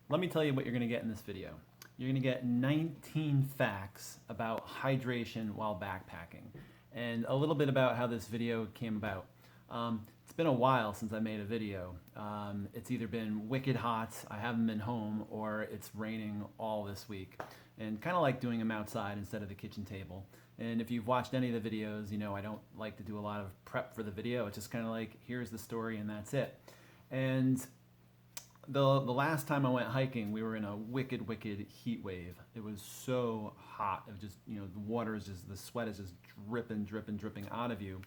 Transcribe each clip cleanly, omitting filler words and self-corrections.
Let me tell you what you're going to get in this video. You're going to get 19 facts about hydration while backpacking and a little bit about how this video came about. It's been a while since I made a video. It's either been wicked hot, I haven't been home, or it's raining all this week. And kind of like doing them outside instead of the kitchen table. And if you've watched any of the videos, you know I don't like to do a lot of prep for the video. It's just kind of like, here's the story and that's it. And the last time I went hiking, we were in a wicked heat wave. It was so hot. It just, you know, the water is just, the sweat is just dripping out of you.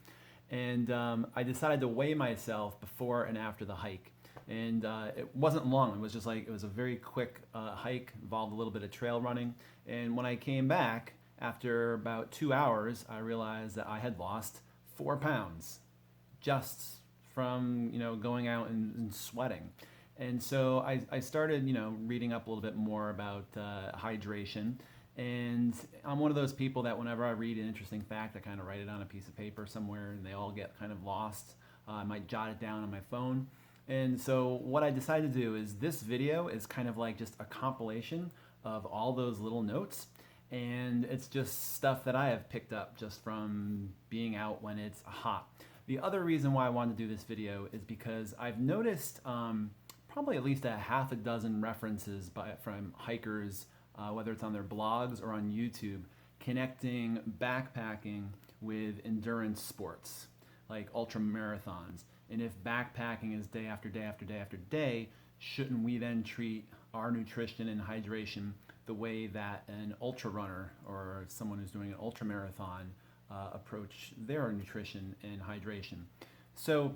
And I decided to weigh myself before and after the hike. And it wasn't long. It was just like, it was a very quick hike, involved a little bit of trail running. And when I came back, after about 2 hours, I realized that I had lost 4 pounds just from, you know, going out and sweating. And so I started, you know, reading up a little bit more about hydration. And I'm one of those people that whenever I read an interesting fact, I kind of write it on a piece of paper somewhere and they all get kind of lost. I might jot it down on my phone. And so what I decided to do is this video is kind of like just a compilation of all those little notes. And it's just stuff that I have picked up just from being out when it's hot. The other reason why I wanted to do this video is because I've noticed probably at least a half a dozen references from hikers, whether it's on their blogs or on YouTube, connecting backpacking with endurance sports like ultra marathons. And if backpacking is day after day after day after day, shouldn't we then treat our nutrition and hydration the way that an ultra runner or someone who's doing an ultra marathon approach their nutrition and hydration? So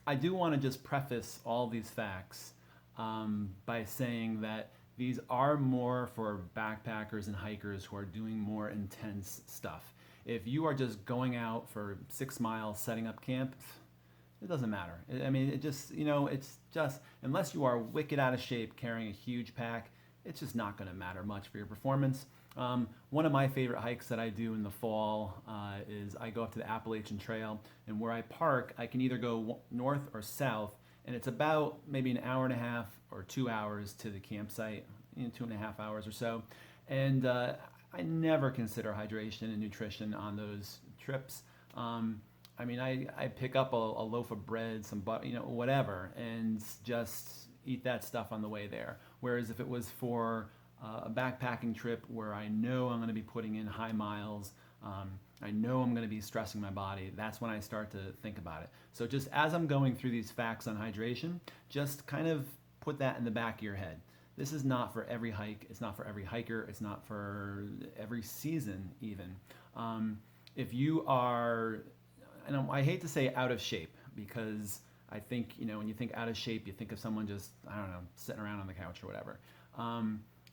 I do want to just preface all these facts by saying that these are more for backpackers and hikers who are doing more intense stuff. If you are just going out for 6 miles, setting up camp, it doesn't matter. I mean, it just, you know, it's just, unless you are wicked out of shape carrying a huge pack, it's just not going to matter much for your performance. One of my favorite hikes that I do in the fall is I go up to the Appalachian Trail, and where I park, I can either go north or south, and it's about maybe an hour and a half or 2 hours to the campsite, you know, 2.5 hours or so. And I never consider hydration and nutrition on those trips. I mean, I pick up a loaf of bread, some butter, you know, whatever, and just eat that stuff on the way there. Whereas if it was for a backpacking trip where I know I'm going to be putting in high miles, I know I'm going to be stressing my body, that's when I start to think about it. So just as I'm going through these facts on hydration, just kind of put that in the back of your head. This is not for every hike, it's not for every hiker, it's not for every season even. If you are, and I hate to say out of shape, because I think, you know, when you think out of shape, you think of someone just, I don't know, sitting around on the couch or whatever.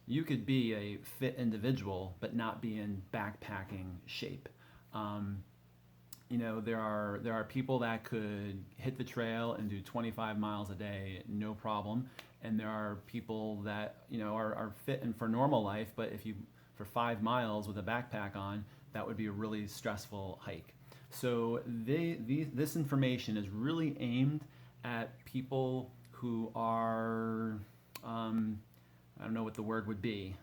You could be a fit individual, but not be in backpacking shape. You know, there are people that could hit the trail and do 25 miles a day, no problem. And there are people that, you know, are fit and for normal life, but if you, for 5 miles with a backpack on, that would be a really stressful hike. So this information is really aimed at people who are, I don't know what the word would be,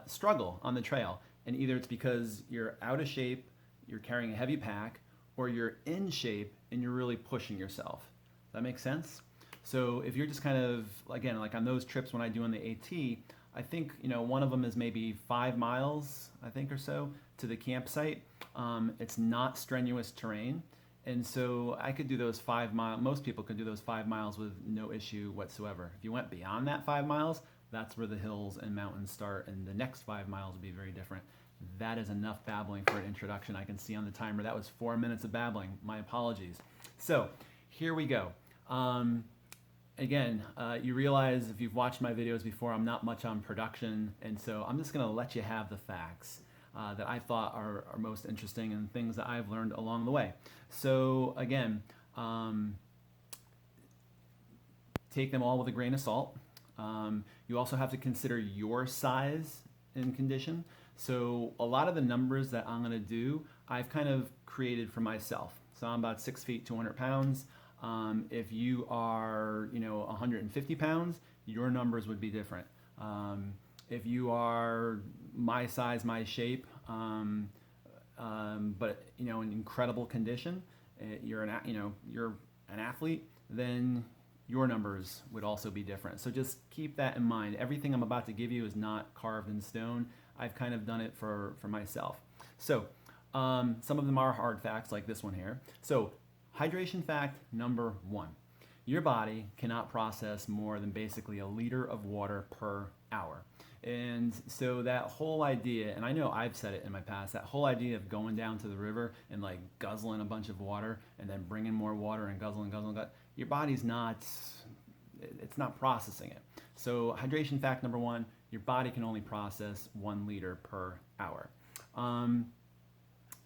struggle on the trail. And either it's because you're out of shape, you're carrying a heavy pack, or you're in shape and you're really pushing yourself. Does that make sense? So if you're just kind of, again, like on those trips when I do on the AT, I think, you know, one of them is maybe 5 miles, I think, or so to the campsite. It's not strenuous terrain. And so I could do those 5 miles, most people could do those 5 miles with no issue whatsoever. If you went beyond that 5 miles, that's where the hills and mountains start, and the next 5 miles will be very different. That is enough babbling for an introduction. I can see on the timer that was 4 minutes of babbling. My apologies. So here we go. Again, you realize if you've watched my videos before, I'm not much on production, and so I'm just going to let you have the facts that I thought are most interesting and things that I've learned along the way. So again, take them all with a grain of salt. You also have to consider your size and condition. So a lot of the numbers that I'm going to do, I've kind of created for myself. So I'm about 6 feet, 200 pounds. If you are, 150 pounds, your numbers would be different. If you are my size, my shape, but in incredible condition, you're an athlete, then your numbers would also be different. So just keep that in mind. Everything I'm about to give you is not carved in stone. I've kind of done it for myself. So some of them are hard facts, like this one here. So hydration fact number 1. Your body cannot process more than basically a liter of water per hour. And so that whole idea, and I know I've said it in my past, that whole idea of going down to the river and like guzzling a bunch of water and then bringing more water and guzzling, your body's not, it's not processing it. So hydration fact number 1, your body can only process 1 liter per hour.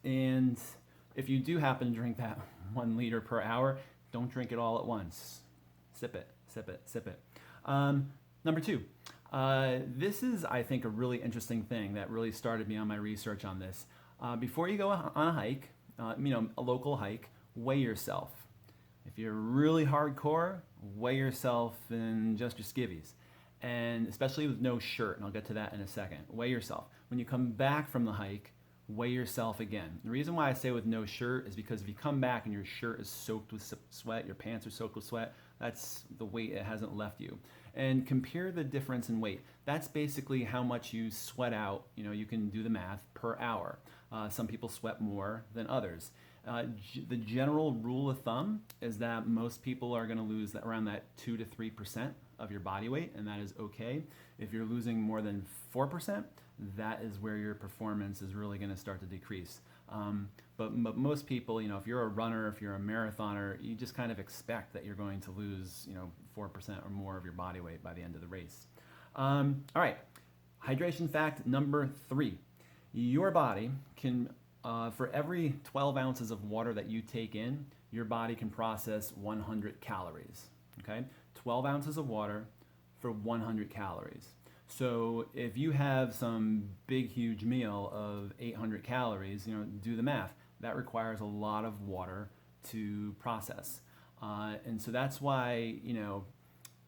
And if you do happen to drink that 1 liter per hour, don't drink it all at once. Sip it, sip it, sip it. Number 2, this is, I think, a really interesting thing that really started me on my research on this. Before you go on a hike, a local hike, weigh yourself. If you're really hardcore, weigh yourself in just your skivvies. And especially with no shirt, and I'll get to that in a second. Weigh yourself. When you come back from the hike, weigh yourself again. The reason why I say with no shirt is because if you come back and your shirt is soaked with sweat, your pants are soaked with sweat, that's the weight it hasn't left you. And compare the difference in weight. That's basically how much you sweat out. You can do the math per hour. Some people sweat more than others. The general rule of thumb is that most people are going to lose around that 2 to 3% of your body weight, and that is okay. If you're losing more than 4%, that is where your performance is really going to start to decrease. But most people, if you're a runner, if you're a marathoner, you just kind of expect that you're going to lose, 4% or more of your body weight by the end of the race. All right, hydration fact number 3. Your body can, for every 12 ounces of water that you take in, your body can process 100 calories, okay? 12 ounces of water for 100 calories. So if you have some big, huge meal of 800 calories, do the math. That requires a lot of water to process. And so that's why,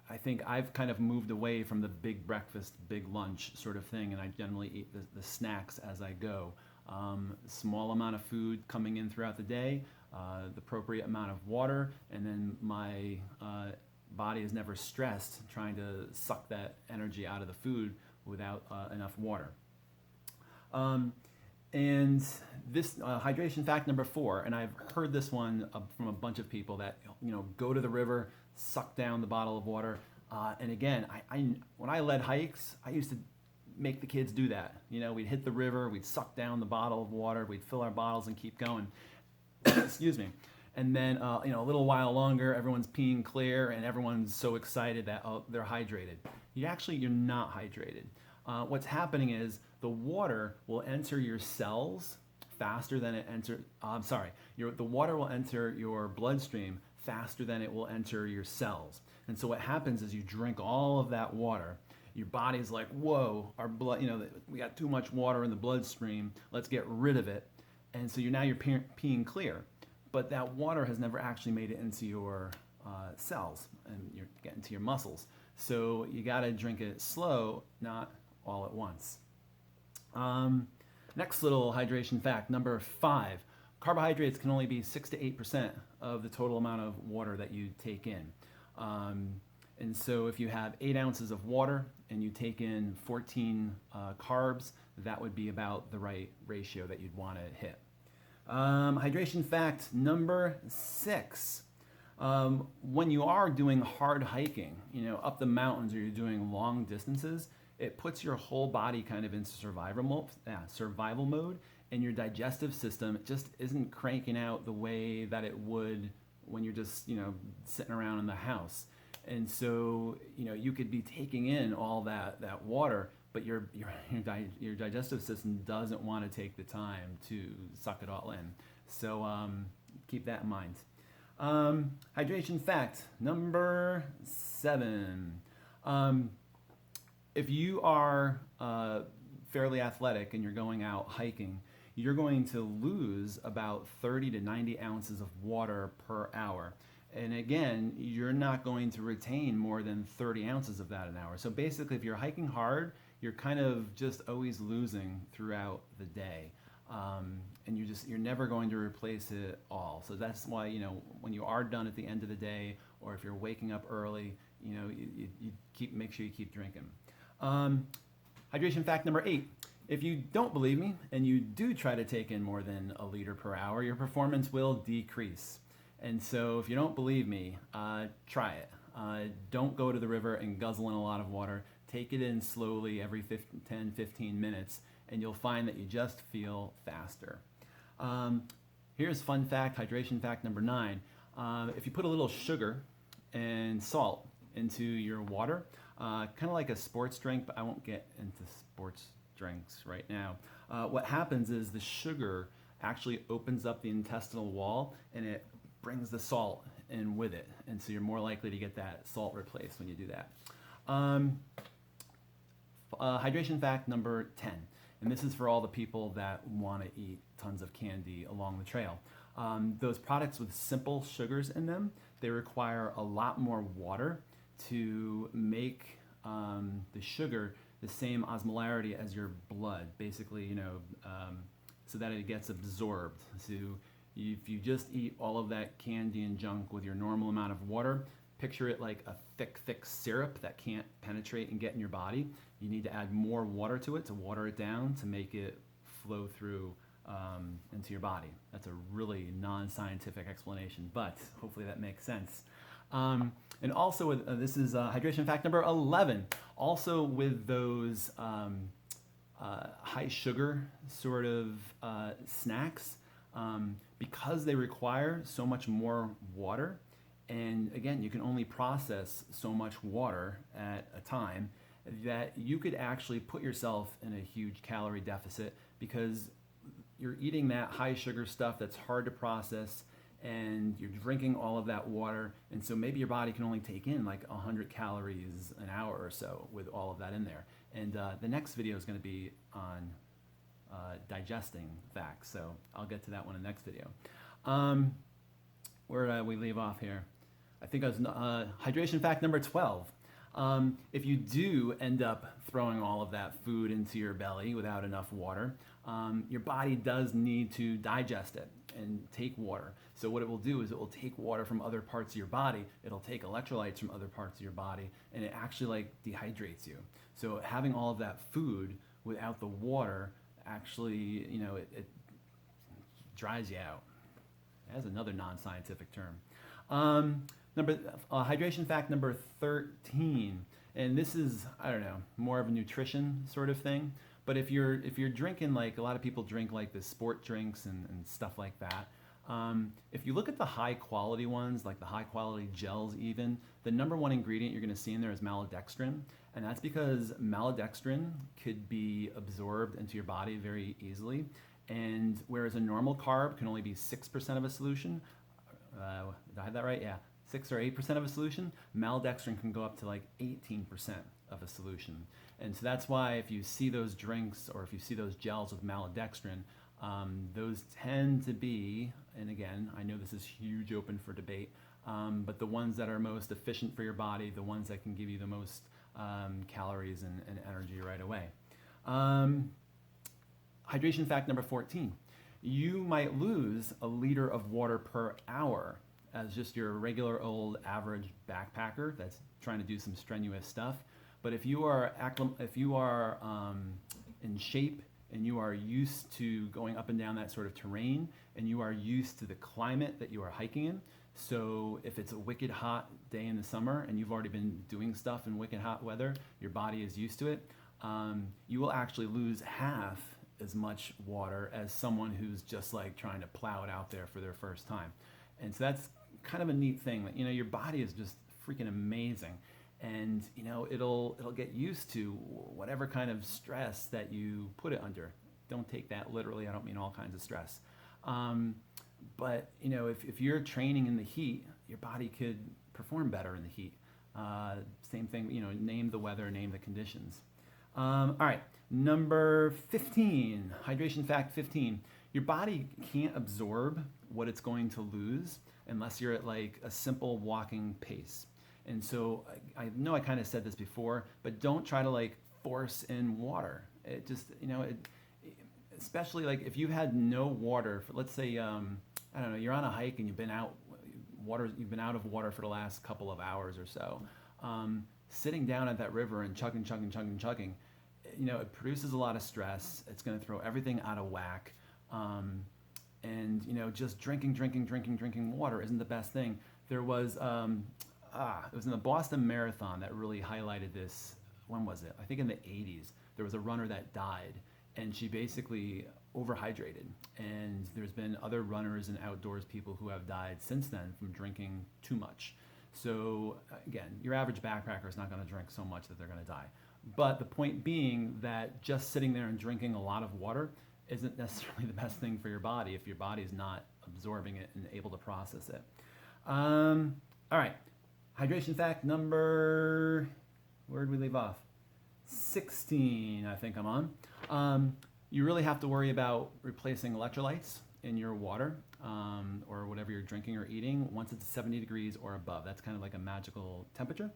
I think I've kind of moved away from the big breakfast, big lunch sort of thing, and I generally eat the snacks as I go. Small amount of food coming in throughout the day, the appropriate amount of water, and then my body is never stressed trying to suck that energy out of the food without enough water. And this hydration fact number 4, and I've heard this one from a bunch of people that go to the river, suck down the bottle of water, and again, when I led hikes, I used to make the kids do that. We'd hit the river, we'd suck down the bottle of water, we'd fill our bottles and keep going. Excuse me. And then, a little while longer, everyone's peeing clear and everyone's so excited that they're hydrated. You're not hydrated. What's happening is the water will enter your cells faster than it enters. The water will enter your bloodstream faster than it will enter your cells. And so what happens is you drink all of that water. Your body's like, whoa, our blood, we got too much water in the bloodstream. Let's get rid of it. And so you're peeing clear. But that water has never actually made it into your cells and you're getting to your muscles. So you got to drink it slow, not all at once. Next little hydration fact, number 5. Carbohydrates can only be 6 to 8% of the total amount of water that you take in. And so if you have 8 ounces of water and you take in 14 carbs, that would be about the right ratio that you'd want to hit. Hydration fact number 6. When you are doing hard hiking, up the mountains, or you're doing long distances, it puts your whole body kind of into survival mode, and your digestive system just isn't cranking out the way that it would when you're just, sitting around in the house. And so, you could be taking in all that water, but your digestive system doesn't want to take the time to suck it all in. So keep that in mind. Hydration fact number 7. If you are fairly athletic and you're going out hiking, you're going to lose about 30 to 90 ounces of water per hour. And again, you're not going to retain more than 30 ounces of that an hour. So basically, if you're hiking hard, you're kind of just always losing throughout the day. And you're never going to replace it all. So that's why, when you are done at the end of the day, or if you're waking up early, you make sure you keep drinking. Hydration fact number 8. If you don't believe me and you do try to take in more than a liter per hour, your performance will decrease. And so if you don't believe me, try it. Don't go to the river and guzzle in a lot of water. Take it in slowly every 10-15 minutes, and you'll find that you just feel faster. Here's fun fact, hydration fact number 9. If you put a little sugar and salt into your water, kind of like a sports drink, but I won't get into sports drinks right now. What happens is the sugar actually opens up the intestinal wall, and it brings the salt in with it. And so you're more likely to get that salt replaced when you do that. Hydration fact number 10. And this is for all the people that want to eat tons of candy along the trail. Those products with simple sugars in them, they require a lot more water to make the sugar the same osmolarity as your blood, basically, so that it gets absorbed. So if you just eat all of that candy and junk with your normal amount of water, picture it like a thick syrup that can't penetrate and get in your body. You need to add more water to it to water it down to make it flow through into your body. That's a really non-scientific explanation, but hopefully that makes sense. And also, this is hydration fact number 11. Also with those high sugar sort of snacks, because they require so much more water, and again, you can only process so much water at a time, that you could actually put yourself in a huge calorie deficit because you're eating that high sugar stuff that's hard to process, and you're drinking all of that water, and so maybe your body can only take in like 100 calories an hour or so with all of that in there. And the next video is going to be on digesting facts, so I'll get to that one in the next video. Where did we leave off here? I think I was hydration fact number 12. If you do end up throwing all of that food into your belly without enough water, your body does need to digest it and take water. So what it will do is it will take water from other parts of your body, it'll take electrolytes from other parts of your body, and it actually dehydrates you. So having all of that food without the water actually, it dries you out. That's another non-scientific term. Hydration fact number 13, and this is, I don't know, more of a nutrition sort of thing, but if you're drinking, like a lot of people drink like the sport drinks and stuff like that, if you look at the high quality ones, like the high quality gels even, the number one ingredient you're going to see in there is maltodextrin, and that's because maltodextrin could be absorbed into your body very easily, and whereas a normal carb can only be 6% of a solution, did I have that right? Yeah. 6 or 8% of a solution, maltodextrin can go up to like 18% of a solution. And so that's why if you see those drinks or if you see those gels with maltodextrin, those tend to be, and again, I know this is huge open for debate, but the ones that are most efficient for your body, the ones that can give you the most calories and energy right away. Hydration fact number 14. You might lose a liter of water per hour as just your regular old average backpacker that's trying to do some strenuous stuff. But if you are in shape and you are used to going up and down that sort of terrain, and you are used to the climate that you are hiking in, so if it's a wicked hot day in the summer and you've already been doing stuff in wicked hot weather, your body is used to it, you will actually lose half as much water as someone who's just like trying to plow it out there for their first time. And so that's kind of a neat thing that, your body is just freaking amazing, and it'll get used to whatever kind of stress that you put it under. Don't take that literally. I don't mean all kinds of stress. But if you're training in the heat, your body could perform better in the heat. Same thing, name the weather, name the conditions. All right, number 15, hydration fact 15. Your body can't absorb what it's going to lose unless you're at like a simple walking pace. And so I know I kind of said this before, but don't try to like force in water. It just, especially like if you've had no water for, let's say, I don't know, you're on a hike and you've been out of water for the last couple of hours or so. Sitting down at that river and chugging, it produces a lot of stress. It's going to throw everything out of whack. And just drinking water isn't the best thing. There was, it was in the Boston Marathon that really highlighted this. When was it? I think in the 80s. There was a runner that died, and she basically overhydrated. And there's been other runners and outdoors people who have died since then from drinking too much. So again, your average backpacker is not going to drink so much that they're going to die. But the point being that just sitting there and drinking a lot of water isn't necessarily the best thing for your body if your body is not absorbing it and able to process it. All right, hydration fact number, where did we leave off? 16, I think I'm on. You really have to worry about replacing electrolytes in your water or whatever you're drinking or eating once it's 70 degrees or above. That's kind of like a magical temperature.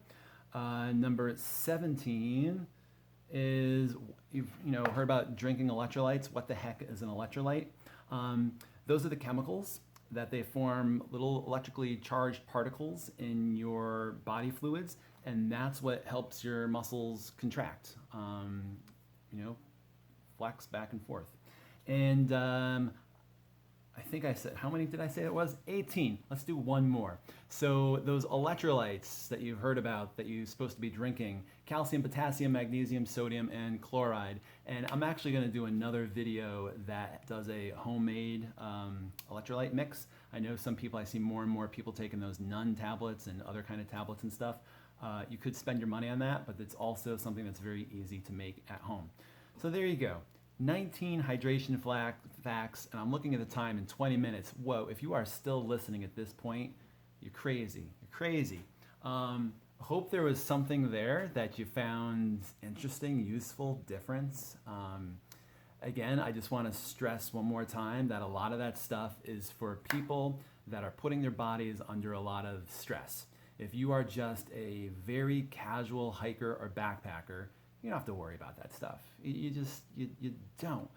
Number 17 is, you've heard about drinking electrolytes. What the heck is an electrolyte? Those are the chemicals that they form little electrically charged particles in your body fluids, and that's what helps your muscles contract, flex back and forth. And I think I said, how many did I say it was? 18. Let's do one more. So those electrolytes that you've heard about that you're supposed to be drinking, calcium, potassium, magnesium, sodium, and chloride. And I'm actually going to do another video that does a homemade electrolyte mix. I know some people, I see more and more people taking those Nun tablets and other kind of tablets and stuff. You could spend your money on that, but it's also something that's very easy to make at home. So there you go. 19 hydration facts, and I'm looking at the time in 20 minutes. Whoa, if you are still listening at this point, you're crazy. You're crazy. Hope there was something there that you found interesting, useful, different. Again, I just want to stress one more time that a lot of that stuff is for people that are putting their bodies under a lot of stress. If you are just a very casual hiker or backpacker, you don't have to worry about that stuff. You don't.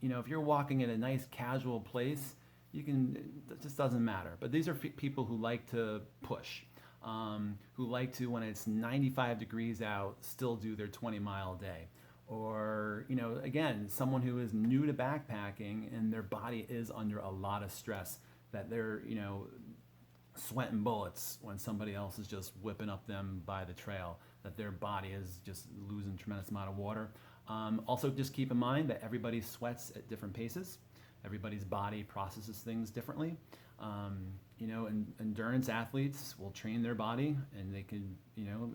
If you're walking in a nice casual place, it just doesn't matter. But these are people who like to push, who like to, when it's 95 degrees out, still do their 20-mile day. Or, again, someone who is new to backpacking and their body is under a lot of stress, that they're, sweating bullets when somebody else is just whipping up them by the trail, that their body is just losing a tremendous amount of water. Also, just keep in mind that everybody sweats at different paces. Everybody's body processes things differently. Endurance athletes will train their body, and they can,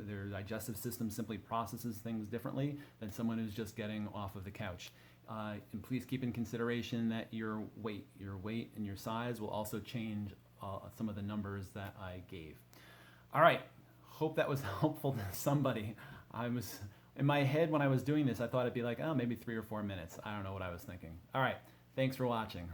their digestive system simply processes things differently than someone who's just getting off of the couch. And please keep in consideration that your weight and your size will also change some of the numbers that I gave. All right, hope that was helpful to somebody. I was, in my head when I was doing this, I thought it'd be like, maybe 3 or 4 minutes. I don't know what I was thinking. All right, thanks for watching.